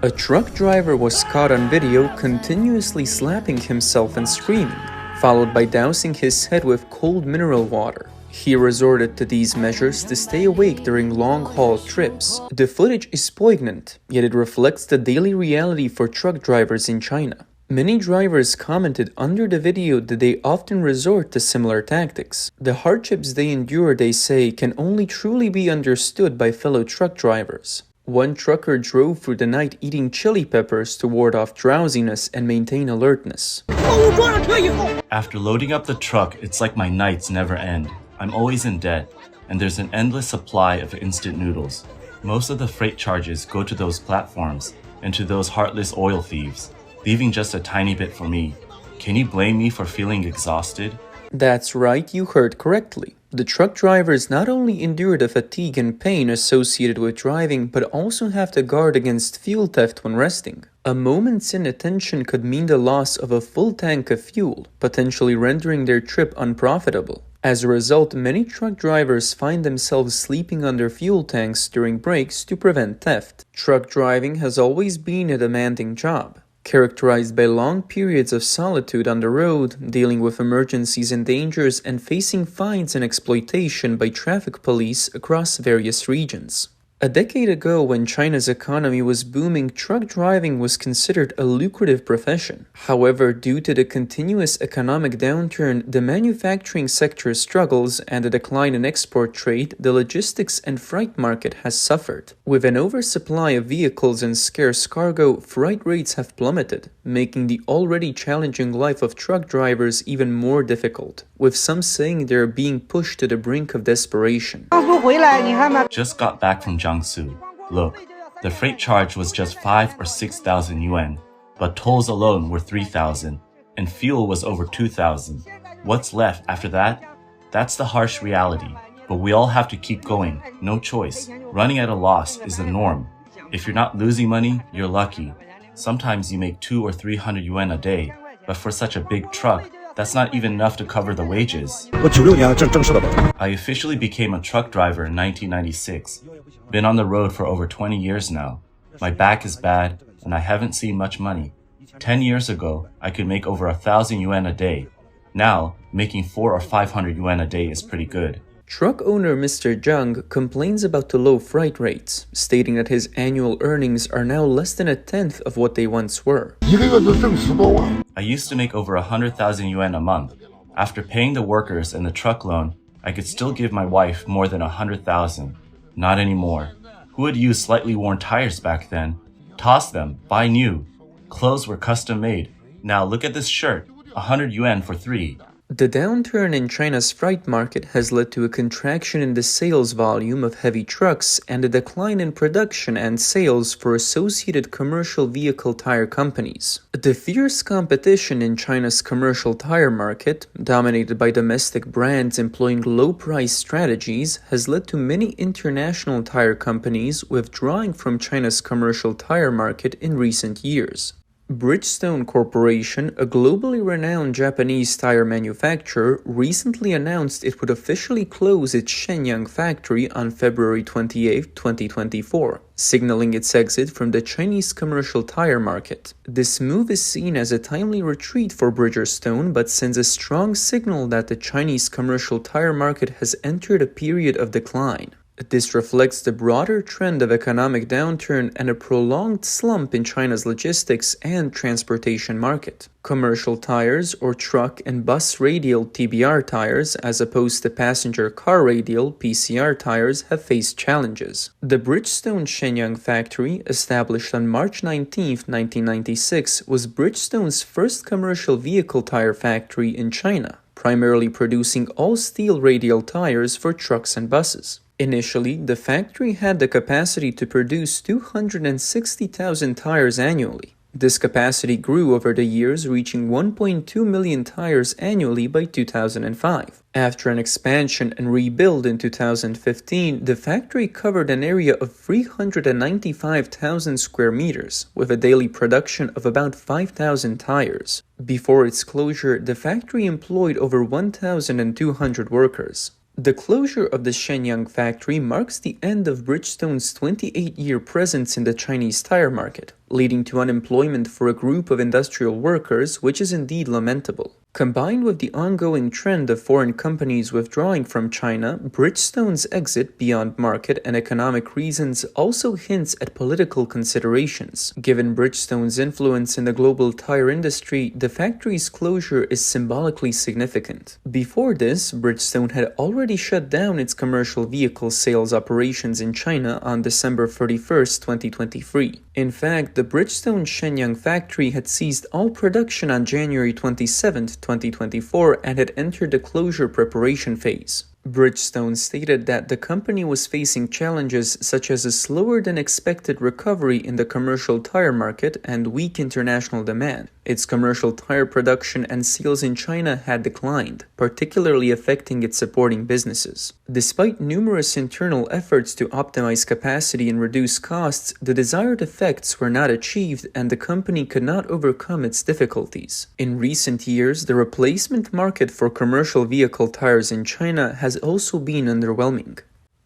A truck driver was caught on video continuously slapping himself and screaming, followed by dousing his head with cold mineral water. He resorted to these measures to stay awake during long-haul trips. The footage is poignant, yet it reflects the daily reality for truck drivers in China. Many drivers commented under the video that they often resort to similar tactics. The hardships they endure, they say, can only truly be understood by fellow truck drivers. One trucker drove through the night eating chili peppers to ward off drowsiness and maintain alertness. After loading up the truck, it's like my nights never end. I'm always in debt, and there's an endless supply of instant noodles. Most of the freight charges go to those platforms and to those heartless oil thieves, leaving just a tiny bit for me. Can you blame me for feeling exhausted? That's right, you heard correctly. The truck drivers not only endure the fatigue and pain associated with driving, but also have to guard against fuel theft when resting. A moment's inattention could mean the loss of a full tank of fuel, potentially rendering their trip unprofitable. As a result, many truck drivers find themselves sleeping under fuel tanks during breaks to prevent theft. Truck driving has always been a demanding job, characterized by long periods of solitude on the road, dealing with emergencies and dangers, and facing fines and exploitation by traffic police across various regions. A decade ago, when China's economy was booming, truck driving was considered a lucrative profession. However, due to the continuous economic downturn, the manufacturing sector struggles, and the decline in export trade, the logistics and freight market has suffered. With an oversupply of vehicles and scarce cargo, freight rates have plummeted, making the already challenging life of truck drivers even more difficult, with some saying they are being pushed to the brink of desperation. Just got back from Jiangsu. Look, the freight charge was just 5 or 6,000 yuan, but tolls alone were 3,000, and fuel was over 2,000. What's left after that? That's the harsh reality, but we all have to keep going, no choice. Running at a loss is the norm. If you're not losing money, you're lucky. Sometimes you make 200 or 300 yuan a day, but for such a big truck, that's not even enough to cover the wages. I officially became a truck driver in 1996. Been on the road for over 20 years now. My back is bad, and I haven't seen much money. 10 years ago, I could make over 1,000 yuan a day. Now, making 400 or 500 yuan a day is pretty good. Truck owner Mr. Zhang complains about the low freight rates, stating that his annual earnings are now less than a tenth of what they once were. I used to make over 100,000 yuan a month. After paying the workers and the truck loan, I could still give my wife more than 100,000. Not anymore. Who would use slightly worn tires back then? Toss them, buy new. Clothes were custom made. Now look at this shirt, 100 yuan for 3. The downturn in China's freight market has led to a contraction in the sales volume of heavy trucks and a decline in production and sales for associated commercial vehicle tire companies. The fierce competition in China's commercial tire market, dominated by domestic brands employing low-price strategies, has led to many international tire companies withdrawing from China's commercial tire market in recent years. Bridgestone Corporation, a globally renowned Japanese tire manufacturer, recently announced it would officially close its Shenyang factory on February 28, 2024, signaling its exit from the Chinese commercial tire market. This move is seen as a timely retreat for Bridgestone, but sends a strong signal that the Chinese commercial tire market has entered a period of decline. This reflects the broader trend of economic downturn and a prolonged slump in China's logistics and transportation market. Commercial tires, or truck and bus radial TBR tires, as opposed to passenger car radial PCR tires, have faced challenges. The Bridgestone Shenyang factory, established on March 19, 1996, was Bridgestone's first commercial vehicle tire factory in China, primarily producing all-steel radial tires for trucks and buses. Initially, the factory had the capacity to produce 260,000 tires annually. This capacity grew over the years, reaching 1.2 million tires annually by 2005. After an expansion and rebuild in 2015, the factory covered an area of 395,000 square meters, with a daily production of about 5,000 tires. Before its closure, the factory employed over 1,200 workers. The closure of the Shenyang factory marks the end of Bridgestone's 28-year presence in the Chinese tire market, leading to unemployment for a group of industrial workers, which is indeed lamentable. Combined with the ongoing trend of foreign companies withdrawing from China, Bridgestone's exit beyond market and economic reasons also hints at political considerations. Given Bridgestone's influence in the global tire industry, the factory's closure is symbolically significant. Before this, Bridgestone had already shut down its commercial vehicle sales operations in China on December 31, 2023. In fact, the Bridgestone Shenyang factory had ceased all production on January 27, 2024 and had entered the closure preparation phase. Bridgestone stated that the company was facing challenges such as a slower than expected recovery in the commercial tire market and weak international demand. Its commercial tire production and sales in China had declined, particularly affecting its supporting businesses. Despite numerous internal efforts to optimize capacity and reduce costs, the desired effects were not achieved and the company could not overcome its difficulties. In recent years, the replacement market for commercial vehicle tires in China has also been underwhelming.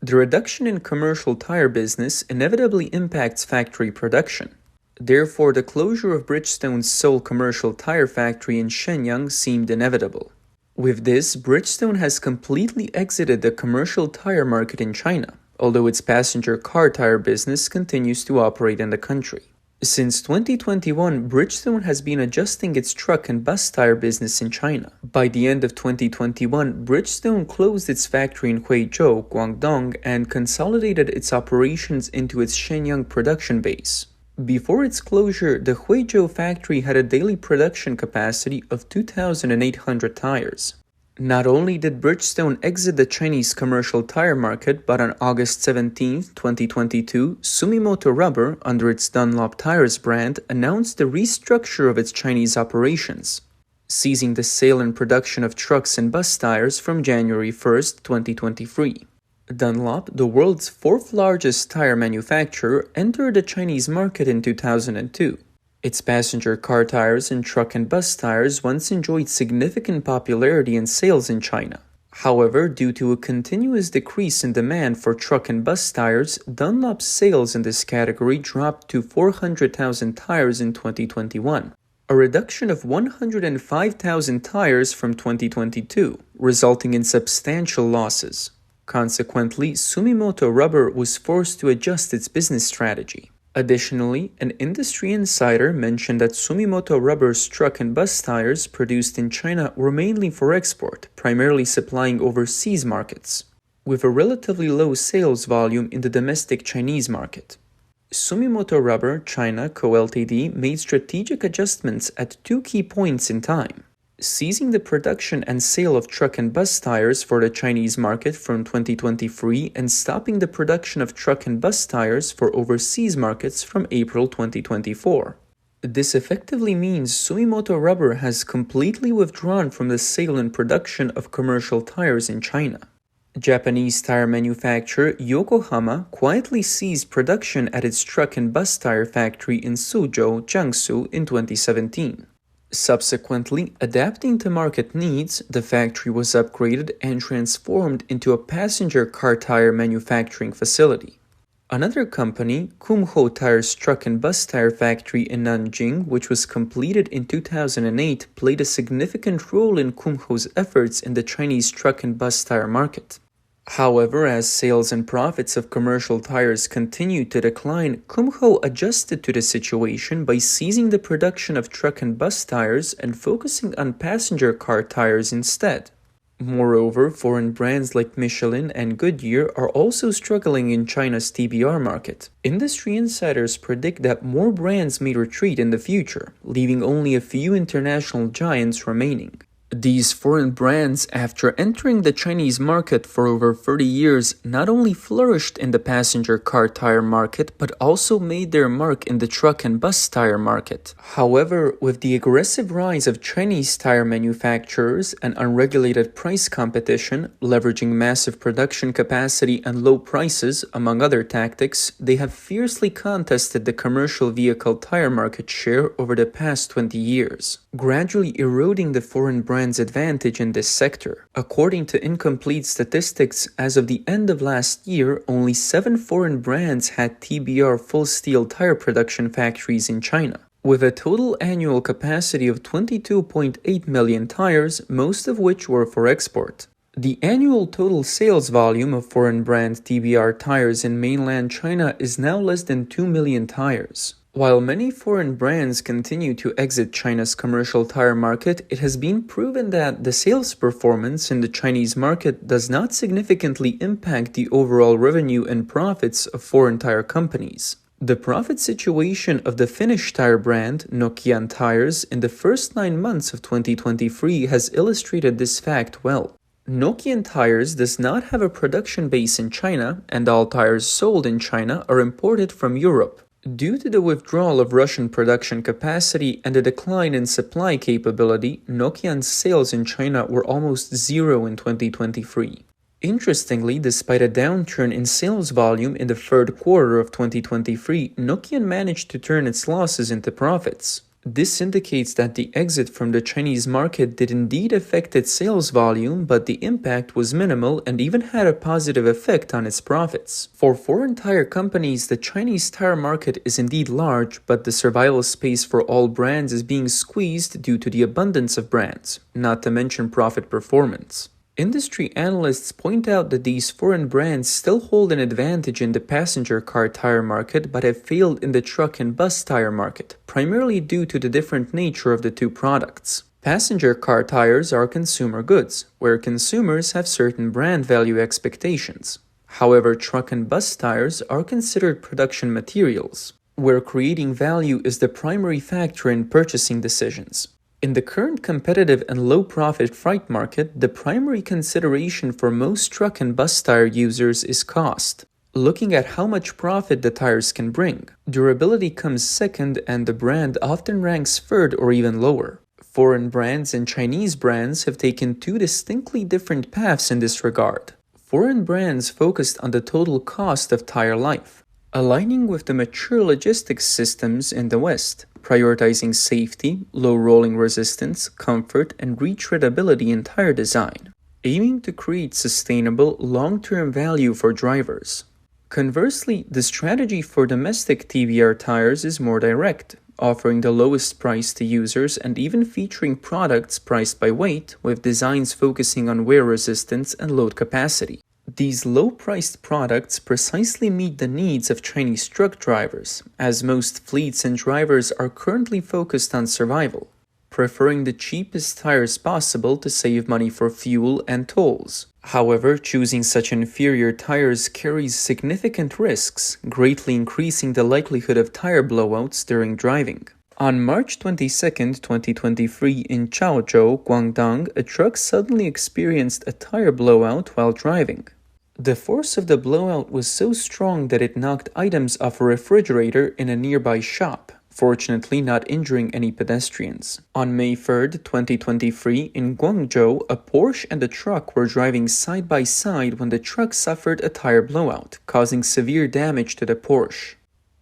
The reduction in commercial tire business inevitably impacts factory production. Therefore, the closure of Bridgestone's sole commercial tire factory in Shenyang seemed inevitable. With this, Bridgestone has completely exited the commercial tire market in China, although its passenger car tire business continues to operate in the country. Since 2021, Bridgestone has been adjusting its truck and bus tire business in China. By the end of 2021, Bridgestone closed its factory in Huizhou, Guangdong, and consolidated its operations into its Shenyang production base. Before its closure, the Huizhou factory had a daily production capacity of 2,800 tires. Not only did Bridgestone exit the Chinese commercial tire market, but on August 17, 2022, Sumitomo Rubber, under its Dunlop Tires brand, announced the restructure of its Chinese operations, ceasing the sale and production of trucks and bus tires from January 1, 2023. Dunlop, the world's fourth largest tire manufacturer, entered the Chinese market in 2002. Its passenger car tires and truck and bus tires once enjoyed significant popularity and sales in China. However, due to a continuous decrease in demand for truck and bus tires, Dunlop's sales in this category dropped to 400,000 tires in 2021, a reduction of 105,000 tires from 2022, resulting in substantial losses. Consequently, Sumitomo Rubber was forced to adjust its business strategy. Additionally, an industry insider mentioned that Sumitomo Rubber's truck and bus tires produced in China were mainly for export, primarily supplying overseas markets, with a relatively low sales volume in the domestic Chinese market. Sumitomo Rubber China Co. Ltd. made strategic adjustments at two key points in time: ceasing the production and sale of truck and bus tires for the Chinese market from 2023 and stopping the production of truck and bus tires for overseas markets from April 2024. This effectively means Sumitomo Rubber has completely withdrawn from the sale and production of commercial tires in China. Japanese tire manufacturer Yokohama quietly ceased production at its truck and bus tire factory in Suzhou, Jiangsu in 2017. Subsequently, adapting to market needs, the factory was upgraded and transformed into a passenger car tire manufacturing facility. Another company, Kumho Tire's truck and bus tire factory in Nanjing, which was completed in 2008, played a significant role in Kumho's efforts in the Chinese truck and bus tire market. However, as sales and profits of commercial tires continued to decline, Kumho adjusted to the situation by ceasing the production of truck and bus tires and focusing on passenger car tires instead. Moreover, foreign brands like Michelin and Goodyear are also struggling in China's TBR market. Industry insiders predict that more brands may retreat in the future, leaving only a few international giants remaining. These foreign brands, after entering the Chinese market for over 30 years, not only flourished in the passenger car tire market, but also made their mark in the truck and bus tire market. However, with the aggressive rise of Chinese tire manufacturers and unregulated price competition, leveraging massive production capacity and low prices, among other tactics, they have fiercely contested the commercial vehicle tire market share over the past 20 years, gradually eroding the foreign brand brand's advantage in this sector. According to incomplete statistics, as of the end of last year, only 7 foreign brands had TBR full steel tire production factories in China. With a total annual capacity of 22.8 million tires, most of which were for export. The annual total sales volume of foreign brand TBR tires in mainland China is now less than 2 million tires. While many foreign brands continue to exit China's commercial tire market, it has been proven that the sales performance in the Chinese market does not significantly impact the overall revenue and profits of foreign tire companies. The profit situation of the Finnish tire brand Nokian Tires in the first 9 months of 2023 has illustrated this fact well. Nokian Tires does not have a production base in China, and all tires sold in China are imported from Europe. Due to the withdrawal of Russian production capacity and a decline in supply capability, Nokian's sales in China were almost zero in 2023. Interestingly, despite a downturn in sales volume in the third quarter of 2023, Nokian managed to turn its losses into profits. This indicates that the exit from the Chinese market did indeed affect its sales volume, but the impact was minimal and even had a positive effect on its profits. For foreign tire companies, the Chinese tire market is indeed large, but the survival space for all brands is being squeezed due to the abundance of brands, not to mention profit performance. Industry analysts point out that these foreign brands still hold an advantage in the passenger car tire market but have failed in the truck and bus tire market, primarily due to the different nature of the two products. Passenger car tires are consumer goods, where consumers have certain brand value expectations. However, truck and bus tires are considered production materials, where creating value is the primary factor in purchasing decisions. In the current competitive and low-profit freight market, the primary consideration for most truck and bus tire users is cost. Looking at how much profit the tires can bring, durability comes second and the brand often ranks third or even lower. Foreign brands and Chinese brands have taken two distinctly different paths in this regard. Foreign brands focused on the total cost of tire life, aligning with the mature logistics systems in the West, prioritizing safety, low rolling resistance, comfort, and retreadability in tire design, aiming to create sustainable, long-term value for drivers. Conversely, the strategy for domestic TBR tires is more direct, offering the lowest price to users and even featuring products priced by weight, with designs focusing on wear resistance and load capacity. These low-priced products precisely meet the needs of Chinese truck drivers, as most fleets and drivers are currently focused on survival, preferring the cheapest tires possible to save money for fuel and tolls. However, choosing such inferior tires carries significant risks, greatly increasing the likelihood of tire blowouts during driving. On March 22, 2023, in Chaozhou, Guangdong, a truck suddenly experienced a tire blowout while driving. The force of the blowout was so strong that it knocked items off a refrigerator in a nearby shop, fortunately not injuring any pedestrians. On May 3, 2023, in Guangzhou, a Porsche and a truck were driving side by side when the truck suffered a tire blowout, causing severe damage to the Porsche.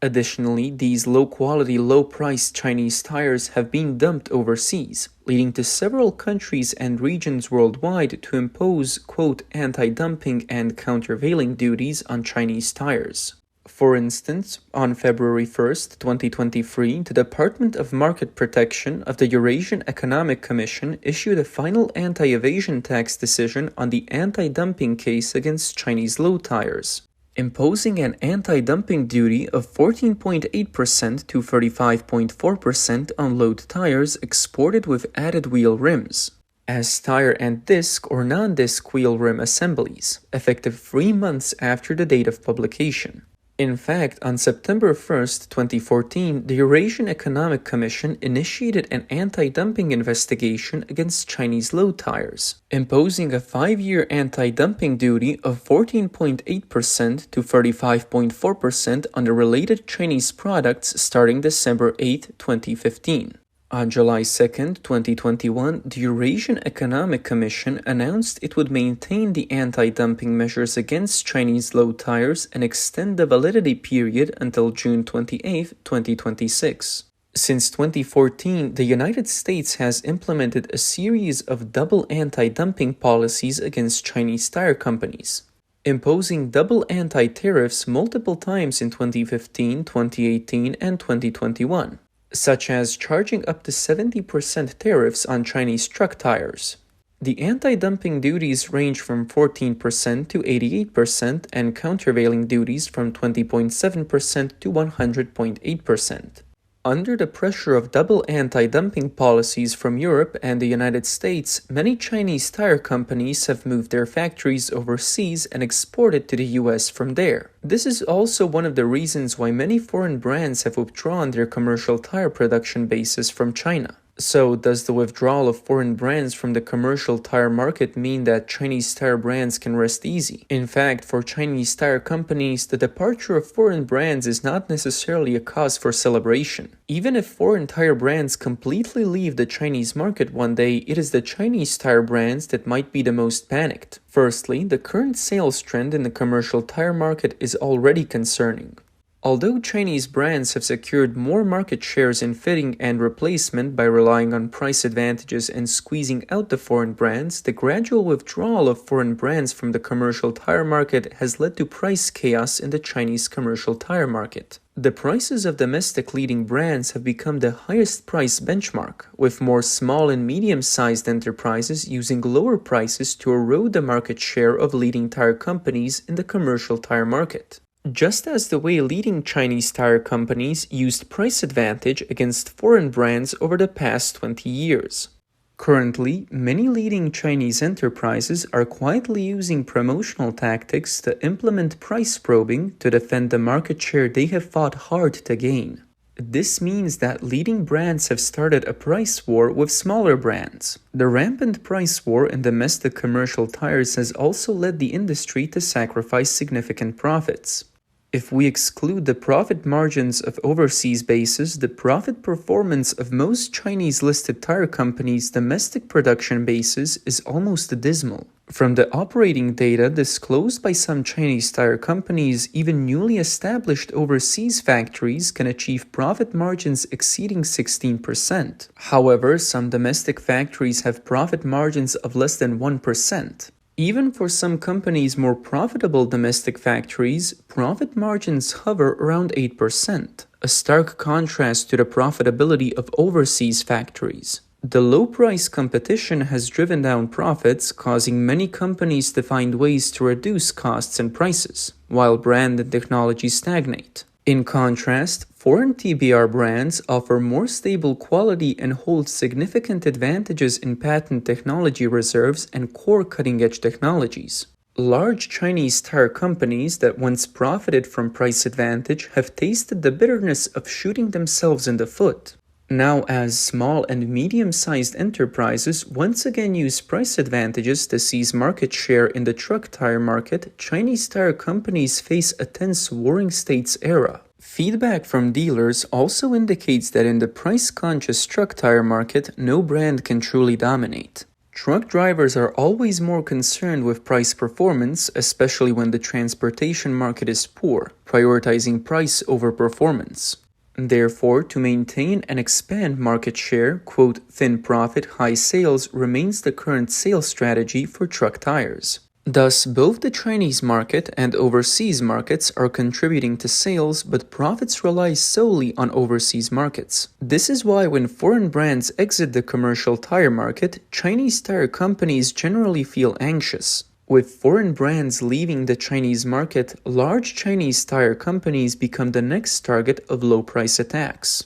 Additionally, these low-quality, low-priced Chinese tires have been dumped overseas, leading to several countries and regions worldwide to impose, quote, anti-dumping and countervailing duties on Chinese tires. For instance, on February 1, 2023, the Department of Market Protection of the Eurasian Economic Commission issued a final anti-evasion tax decision on the anti-dumping case against Chinese low tires, imposing an anti-dumping duty of 14.8% to 35.4% on load tires exported with added wheel rims, as tire and disc or non-disc wheel rim assemblies, effective 3 months after the date of publication. In fact, on September 1, 2014, the Eurasian Economic Commission initiated an anti-dumping investigation against Chinese load tires, imposing a 5-year anti-dumping duty of 14.8% to 35.4% on the related Chinese products starting December 8, 2015. On July 2, 2021, the Eurasian Economic Commission announced it would maintain the anti-dumping measures against Chinese load tires and extend the validity period until June 28, 2026. Since 2014, the United States has implemented a series of double anti-dumping policies against Chinese tire companies, imposing double anti-tariffs multiple times in 2015, 2018, and 2021, such as charging up to 70% tariffs on Chinese truck tires. The anti-dumping duties range from 14% to 88% and countervailing duties from 20.7% to 100.8%. Under the pressure of double anti-dumping policies from Europe and the United States, many Chinese tire companies have moved their factories overseas and exported to the US from there. This is also one of the reasons why many foreign brands have withdrawn their commercial tire production bases from China. So, does the withdrawal of foreign brands from the commercial tire market mean that Chinese tire brands can rest easy? In fact, for Chinese tire companies, the departure of foreign brands is not necessarily a cause for celebration. Even if foreign tire brands completely leave the Chinese market one day, it is the Chinese tire brands that might be the most panicked. Firstly, the current sales trend in the commercial tire market is already concerning. Although Chinese brands have secured more market shares in fitting and replacement by relying on price advantages and squeezing out the foreign brands, the gradual withdrawal of foreign brands from the commercial tire market has led to price chaos in the Chinese commercial tire market. The prices of domestic leading brands have become the highest price benchmark, with more small and medium-sized enterprises using lower prices to erode the market share of leading tire companies in the commercial tire market. Just as the way leading Chinese tire companies used price advantage against foreign brands over the past 20 years. Currently, many leading Chinese enterprises are quietly using promotional tactics to implement price probing to defend the market share they have fought hard to gain. This means that leading brands have started a price war with smaller brands. The rampant price war in domestic commercial tires has also led the industry to sacrifice significant profits. If we exclude the profit margins of overseas bases, the profit performance of most Chinese-listed tire companies' domestic production bases is almost dismal. From the operating data disclosed by some Chinese tire companies, even newly established overseas factories can achieve profit margins exceeding 16%. However, some domestic factories have profit margins of less than 1%. Even for some companies' more profitable domestic factories, profit margins hover around 8%, a stark contrast to the profitability of overseas factories. The low-price competition has driven down profits, causing many companies to find ways to reduce costs and prices, while brand and technology stagnate. In contrast, foreign TBR brands offer more stable quality and hold significant advantages in patent technology reserves and core cutting-edge technologies. Large Chinese tire companies that once profited from price advantage have tasted the bitterness of shooting themselves in the foot. Now, as small and medium-sized enterprises once again use price advantages to seize market share in the truck tire market, Chinese tire companies face a tense warring states era. Feedback from dealers also indicates that in the price-conscious truck tire market, no brand can truly dominate. Truck drivers are always more concerned with price performance, especially when the transportation market is poor, prioritizing price over performance. Therefore, to maintain and expand market share, "thin profit, high sales" remains the current sales strategy for truck tires. Thus, both the Chinese market and overseas markets are contributing to sales, but profits rely solely on overseas markets. This is why when foreign brands exit the commercial tire market, Chinese tire companies generally feel anxious. With foreign brands leaving the Chinese market, large Chinese tire companies become the next target of low-price attacks.